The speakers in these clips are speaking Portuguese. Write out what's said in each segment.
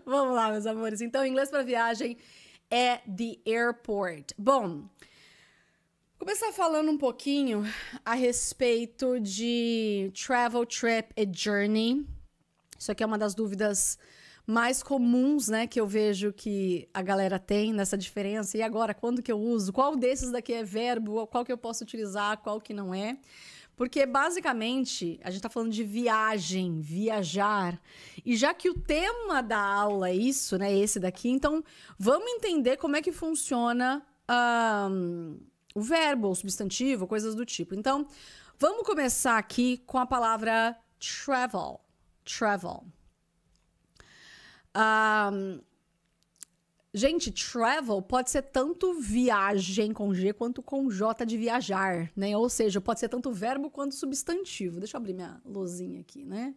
Vamos lá, meus amores. Então, em inglês para viagem é the airport. Bom, vou começar falando um pouquinho a respeito de travel, trip e journey. Isso aqui é uma das dúvidas mais comuns, né, que eu vejo que a galera tem nessa diferença. E agora, quando que eu uso? Qual desses daqui é verbo? Qual que eu posso utilizar? Qual que não é? Porque, basicamente, a gente tá falando de viagem, viajar. E já que o tema da aula é isso, né, esse daqui, então vamos entender como é que funciona o verbo, o substantivo, coisas do tipo. Então, vamos começar aqui com a palavra travel. Travel. Gente, travel pode ser tanto viagem com G quanto com J de viajar, né? Ou seja, pode ser tanto verbo quanto substantivo. Deixa eu abrir minha luzinha aqui, né?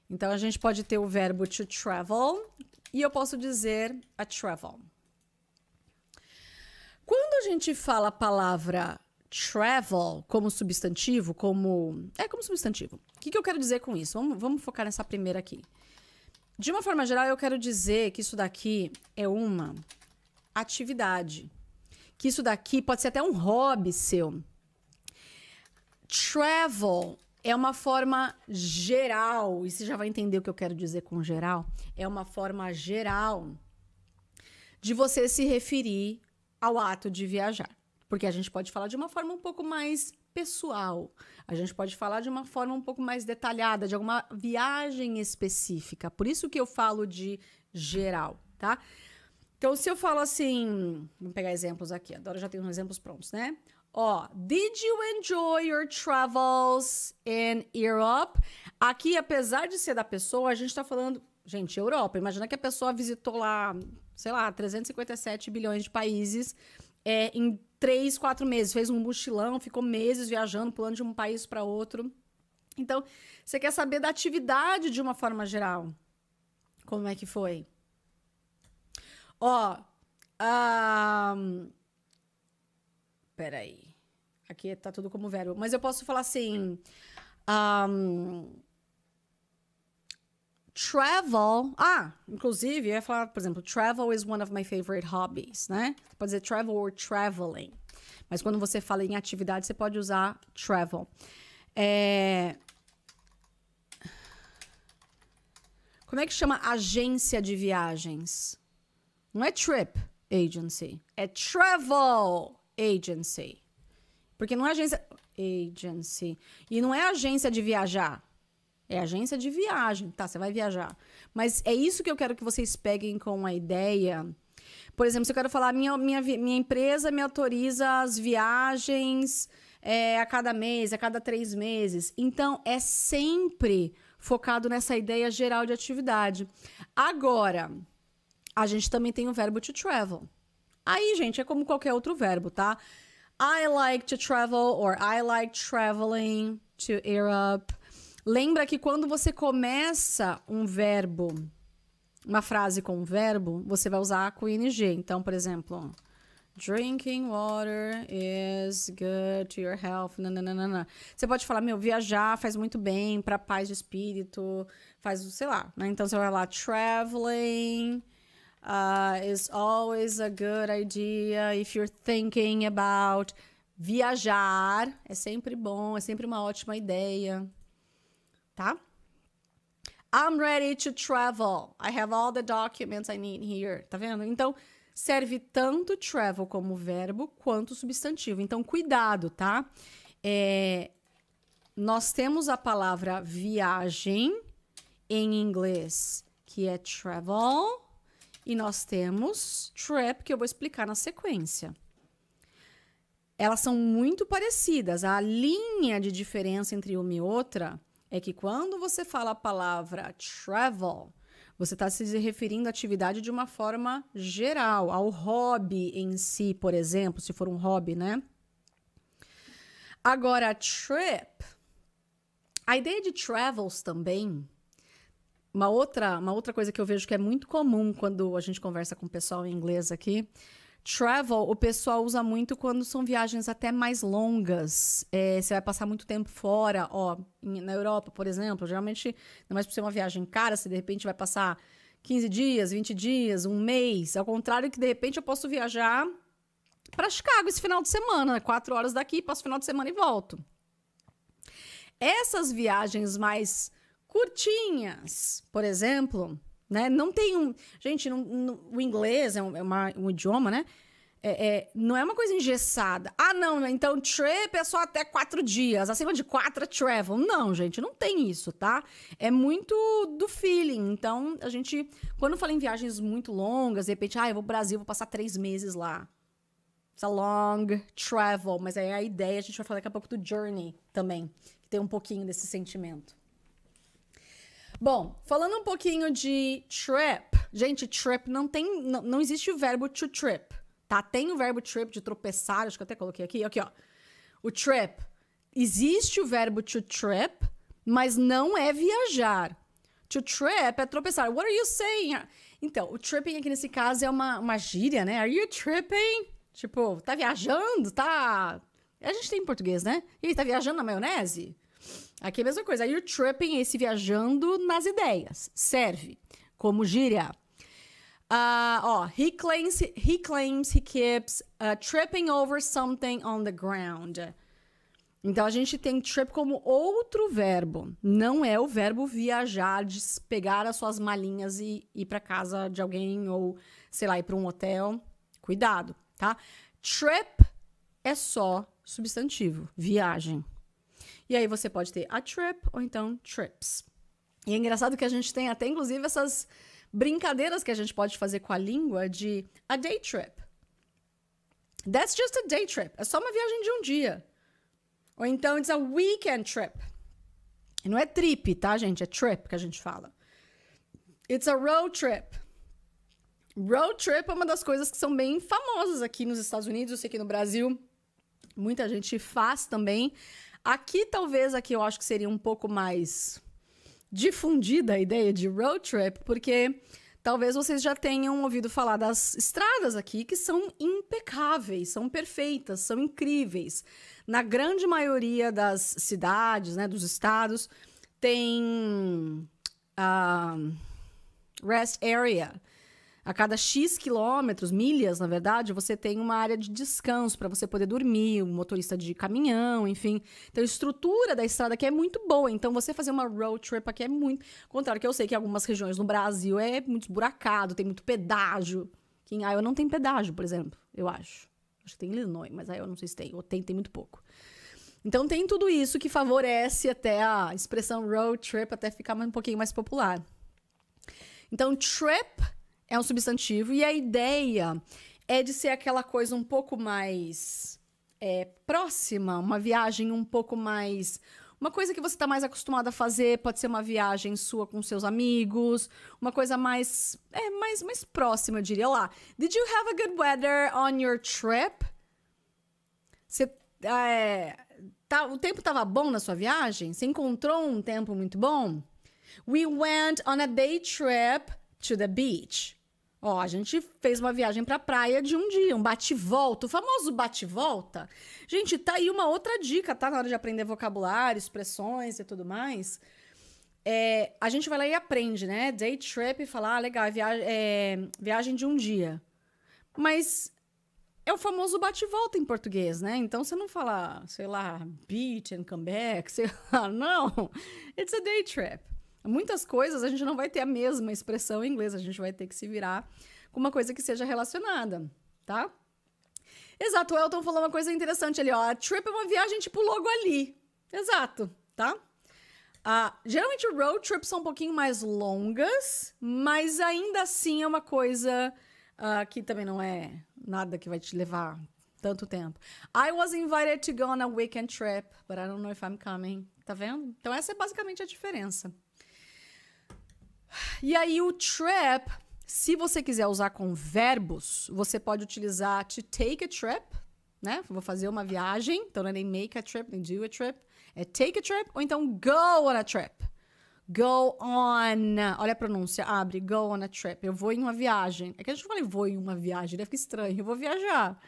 Então, a gente pode ter o verbo to travel e eu posso dizer a travel. Quando a gente fala a palavra travel como substantivo, como substantivo. O que eu quero dizer com isso? Vamos focar nessa primeira aqui. De uma forma geral, eu quero dizer que isso daqui é uma atividade. Que isso daqui pode ser até um hobby seu. Travel é uma forma geral, e você já vai entender o que eu quero dizer com geral. É uma forma geral de você se referir ao ato de viajar. Porque a gente pode falar de uma forma um pouco mais pessoal. A gente pode falar de uma forma um pouco mais detalhada, de alguma viagem específica. Por isso que eu falo de geral, tá? Então, se eu falo assim... Vamos pegar exemplos aqui. Agora eu já tenho uns exemplos prontos, né? Ó, did you enjoy your travels in Europe? Aqui, apesar de ser da pessoa, a gente tá falando... Gente, Europa. Imagina que a pessoa visitou lá, sei lá, 357 bilhões de países em 3, 4 meses. Fez um mochilão, ficou meses viajando, pulando de um país para outro. Então, você quer saber da atividade de uma forma geral. Como é que foi? Ó, peraí. Aqui tá tudo como verbo. Mas eu posso falar assim... travel... inclusive, eu ia falar, por exemplo, travel is one of my favorite hobbies, né? Você pode dizer travel or traveling. Mas quando você fala em atividade, você pode usar travel. Como é que chama agência de viagens? Não é trip agency, é travel agency. Porque não é agência... Agency. E não é agência de viajar. É agência de viagem. Tá, você vai viajar. Mas é isso que eu quero que vocês peguem com a ideia. Por exemplo, se eu quero falar, minha empresa me autoriza as viagens a cada mês, a cada 3 meses. Então, é sempre focado nessa ideia geral de atividade. Agora, a gente também tem o verbo to travel. Aí, gente, é como qualquer outro verbo, tá? I like to travel or I like traveling to Europe. Lembra que quando você começa um verbo, uma frase com um verbo, você vai usar com ing. Então, por exemplo, drinking water is good to your health. Nananana. Você pode falar, viajar faz muito bem para paz de espírito, faz, sei lá, né? Então, você vai lá, traveling is always a good idea if you're thinking about. Viajar é sempre bom, é sempre uma ótima ideia. Tá? I'm ready to travel. I have all the documents I need here. Tá vendo? Então, serve tanto travel como verbo quanto substantivo. Então, cuidado, tá? Nós temos a palavra viagem em inglês, que é travel. E nós temos trip, que eu vou explicar na sequência. Elas são muito parecidas. A linha de diferença entre uma e outra é que quando você fala a palavra travel, você está se referindo à atividade de uma forma geral, ao hobby em si, por exemplo, se for um hobby, né? Agora, trip, a ideia de travels também, uma outra coisa que eu vejo que é muito comum quando a gente conversa com o pessoal em inglês aqui, travel, o pessoal usa muito quando são viagens até mais longas. Você vai passar muito tempo fora, na Europa, por exemplo. Geralmente, não mais por ser uma viagem cara, você de repente vai passar 15 dias, 20 dias, um mês. Ao contrário que, de repente, eu posso viajar para Chicago esse final de semana. 4 horas daqui, passo o final de semana e volto. Essas viagens mais curtinhas, por exemplo, né? Não tem um... Gente, o inglês é um idioma, né? Não é uma coisa engessada. Ah, não, então trip é só até 4 dias. Acima de 4 é travel. Não, gente, não tem isso, tá? É muito do feeling. Então, a gente, quando fala em viagens muito longas, de repente, eu vou pro Brasil, vou passar 3 meses lá. It's a long travel. Mas aí a ideia, a gente vai falar daqui a pouco do journey também, que tem um pouquinho desse sentimento. Bom, falando um pouquinho de trip. Gente, trip não existe o verbo to trip. Tá? Tem o verbo trip de tropeçar, acho que eu até coloquei aqui. Aqui, ó. O trip. Existe o verbo to trip, mas não é viajar. To trip é tropeçar. What are you saying? Então, o tripping aqui nesse caso é uma gíria, né? Are you tripping? Tipo, tá viajando? Tá... A gente tem em português, né? E aí, tá viajando na maionese? Aqui é a mesma coisa. Are you tripping? Esse viajando nas ideias. Serve como gíria. He claims he keeps tripping over something on the ground. Então, a gente tem trip como outro verbo. Não é o verbo viajar, de pegar as suas malinhas e ir para casa de alguém ou, sei lá, ir para um hotel. Cuidado, tá? Trip é só substantivo, viagem. E aí, você pode ter a trip ou então trips. E é engraçado que a gente tem até, inclusive, essas... brincadeiras que a gente pode fazer com a língua de a day trip. That's just a day trip. É só uma viagem de um dia. Ou então, it's a weekend trip. E não é trip, tá, gente? É trip que a gente fala. It's a road trip. Road trip é uma das coisas que são bem famosas aqui nos Estados Unidos. Eu sei que no Brasil muita gente faz também. Aqui, talvez, aqui eu acho que seria um pouco mais... difundida a ideia de road trip, porque talvez vocês já tenham ouvido falar das estradas aqui, que são impecáveis, são perfeitas, são incríveis. Na grande maioria das cidades, né, dos estados, tem rest area. A cada X quilômetros, milhas, na verdade, você tem uma área de descanso para você poder dormir, um motorista de caminhão, enfim. Então, a estrutura da estrada aqui é muito boa. Então, você fazer uma road trip aqui é muito... Contrário que eu sei que em algumas regiões no Brasil é muito esburacado, tem muito pedágio. Que em Iowa não tem pedágio, por exemplo, eu acho. Acho que tem em Illinois, mas aí eu não sei se tem. Ou tem muito pouco. Então, tem tudo isso que favorece até a expressão road trip até ficar um pouquinho mais popular. Então, trip... é um substantivo e a ideia é de ser aquela coisa um pouco mais próxima, uma viagem um pouco mais... Uma coisa que você está mais acostumado a fazer, pode ser uma viagem sua com seus amigos, uma coisa mais próxima, eu diria. Olá, did you have a good weather on your trip? O tempo estava bom na sua viagem? Você encontrou um tempo muito bom? We went on a day trip to the beach. Ó, a gente fez uma viagem pra praia de um dia, um bate-volta, o famoso bate-volta. Gente, tá aí uma outra dica, tá? Na hora de aprender vocabulário, expressões e tudo mais. A gente vai lá e aprende, né? Day trip, falar, legal, viagem de um dia. Mas é o famoso bate-volta em português, né? Então, você não fala, sei lá, beach and come back, sei lá, não. It's a day trip. Muitas coisas a gente não vai ter a mesma expressão em inglês, a gente vai ter que se virar com uma coisa que seja relacionada, tá? Exato, o Elton falou uma coisa interessante ali, ó. A trip é uma viagem tipo logo ali. Exato, tá? Geralmente road trips são um pouquinho mais longas, mas ainda assim é uma coisa que também não é nada que vai te levar tanto tempo. I was invited to go on a weekend trip, but I don't know if I'm coming. Tá vendo? Então essa é basicamente a diferença. E aí o trip, se você quiser usar com verbos, você pode utilizar to take a trip, né? Vou fazer uma viagem, então não é nem make a trip, nem do a trip. É take a trip, ou então go on a trip. Go on, olha a pronúncia, abre, go on a trip. Eu vou em uma viagem. É que a gente não fala vou em uma viagem, deve ficar estranho, eu vou viajar.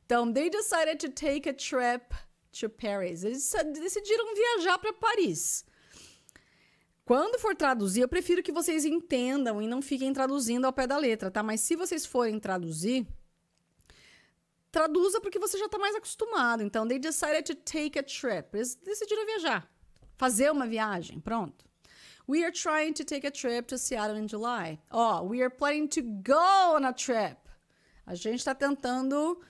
Então, they decided to take a trip to Paris. Eles decidiram viajar para Paris. Quando for traduzir, eu prefiro que vocês entendam e não fiquem traduzindo ao pé da letra, tá? Mas se vocês forem traduzir, traduza porque você já tá mais acostumado. Então, they decided to take a trip. Eles decidiram viajar. Fazer uma viagem. Pronto. We are trying to take a trip to Seattle in July. We are planning to go on a trip. A gente tá tentando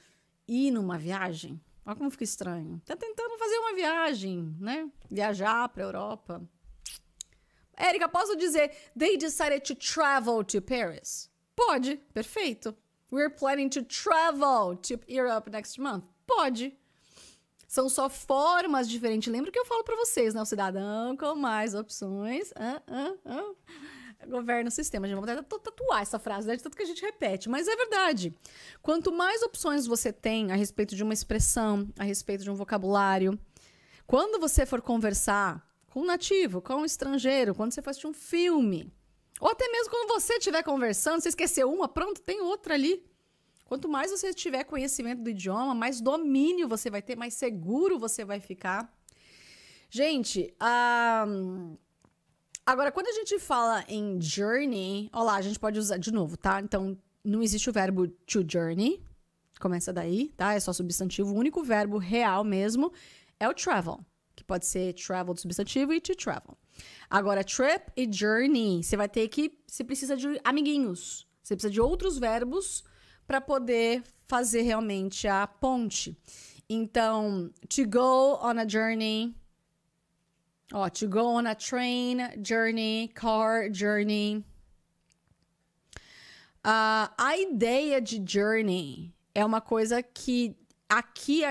ir numa viagem. Olha como fica estranho. Tá tentando fazer uma viagem, né? Viajar pra Europa. Érica, posso dizer they decided to travel to Paris? Pode, perfeito. We're planning to travel to Europe next month? Pode. São só formas diferentes. Lembra que eu falo pra vocês, né? O cidadão com mais opções. Governa o sistema. A gente vai tatuar essa frase, né? De tanto que a gente repete. Mas é verdade. Quanto mais opções você tem a respeito de uma expressão, a respeito de um vocabulário, quando você for conversar com um nativo, com um estrangeiro, quando você for assistir um filme, ou até mesmo quando você estiver conversando, você esqueceu uma, pronto, tem outra ali. Quanto mais você tiver conhecimento do idioma, mais domínio você vai ter, mais seguro você vai ficar. Gente, agora, quando a gente fala em journey, ó lá, a gente pode usar de novo, tá? Então, não existe o verbo to journey, começa daí, tá? É só substantivo. O único verbo real mesmo é o travel, que pode ser travel do substantivo e to travel. Agora, trip e journey, você precisa de amiguinhos, você precisa de outros verbos para poder fazer realmente a ponte. Então, to go on a journey, to go on a train, journey, car, journey. A ideia de journey é uma coisa que aqui,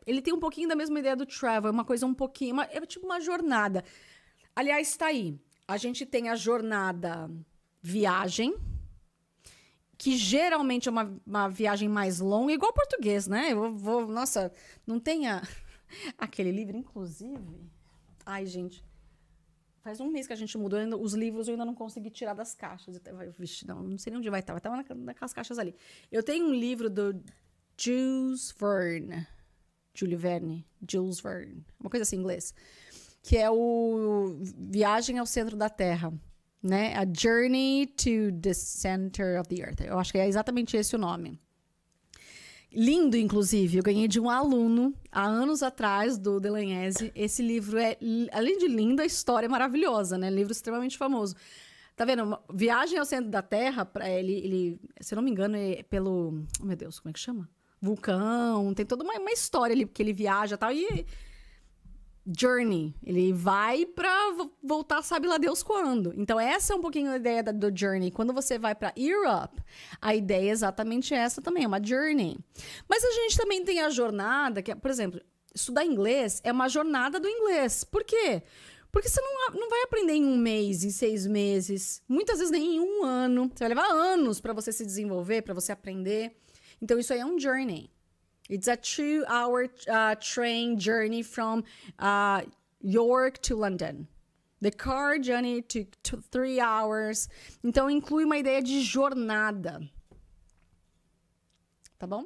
ele tem um pouquinho da mesma ideia do travel, é uma coisa um pouquinho, é tipo uma jornada. Aliás, tá aí, a gente tem a jornada viagem, que geralmente é uma viagem mais longa, igual português, né? Nossa, não tem aquele livro, inclusive... Ai, gente, faz um mês que a gente mudou, os livros eu ainda não consegui tirar das caixas. Vixe, não sei nem onde vai estar, naquelas caixas ali. Eu tenho um livro do Jules Verne, uma coisa assim em inglês, que é o Viagem ao Centro da Terra. Né? A Journey to the Center of the Earth. Eu acho que é exatamente esse o nome. Lindo, inclusive. Eu ganhei de um aluno, há anos atrás, do Delagnese. Esse livro é, além de lindo, a história é maravilhosa, né? Livro extremamente famoso. Tá vendo? Viagem ao Centro da Terra, ele, se eu não me engano, é pelo... Oh, meu Deus, como é que chama? Vulcão. Tem toda uma história ali, porque ele viaja e tal. E... Journey, ele vai pra voltar, sabe lá Deus quando. Então, essa é um pouquinho a ideia do journey. Quando você vai pra Europe, a ideia é exatamente essa também, é uma journey. Mas a gente também tem a jornada, que é, por exemplo, estudar inglês é uma jornada do inglês. Por quê? Porque você não vai aprender em um mês, em 6 meses, muitas vezes nem em um ano. Você vai levar anos pra você se desenvolver, pra você aprender. Então, isso aí é um journey. It's a 2-hour train journey from York to London. The car journey to 3 hours. Então, inclui uma ideia de jornada. Tá bom?